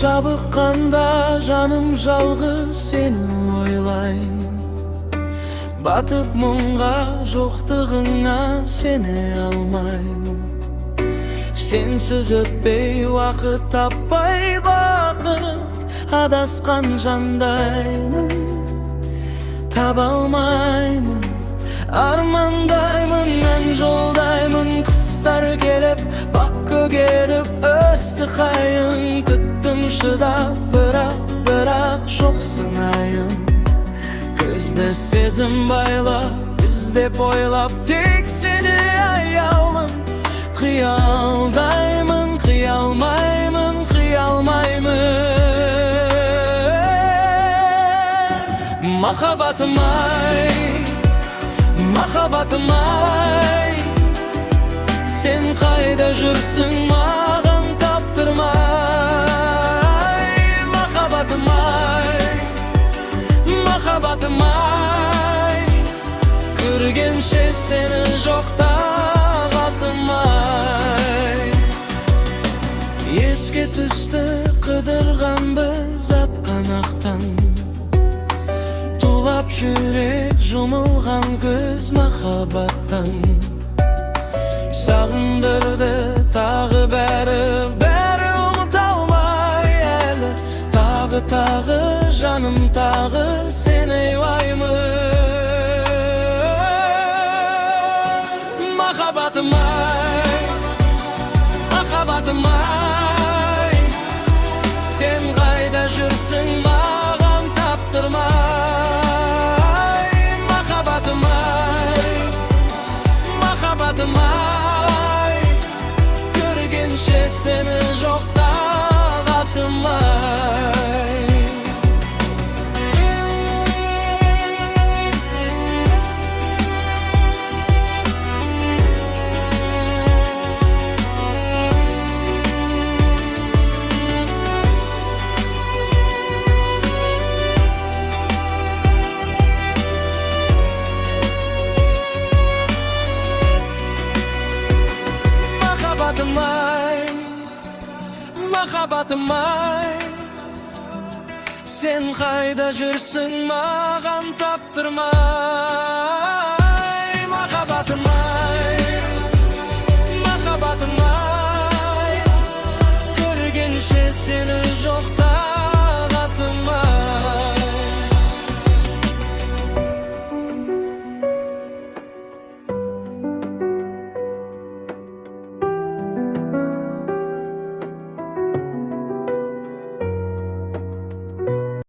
Жабыққанда жаным жалғыз сені ойлайм. Батып мұңға жоқтығыңа сене алмаймын. Сенсіз өтпей уақыт таппай бақыт, адасқан жандаймын. Таба алмаймын, армандаймын, ән жолдаймын. Қыстар келіп, бақ көгеріп, өсті қайын. Күттім шыдап, бірақ жоқсың айым. Көзді сезім байлап, іздеп ойлап, тек сені аяумын. Қиялдаймын, қиялмаймын, қиялмаймын. Махаббатым ай, махаббатым ай, сен қайда жүрсің маған таптырмай. Махаббатым ай, махаббатым ай, көргенше сені жоқта қатымай. Еске түсті қыдырған біз апқанақтан, тулап жүрек жұмылған көз махаббаттан. Сағындырды тағы бәрі ұмыта алмай әлі. Тағы жаным тағы сені ойлаймын. Махаббатым ай, махаббатым ай, сен қайда жүрсің маған таптырмай. Махаббатым ай, махаббатым ай, көргенше сені жоқта қатымай. Махаббатым ай, махаббатым ай, сен қайда жүрсің маған таптырмай.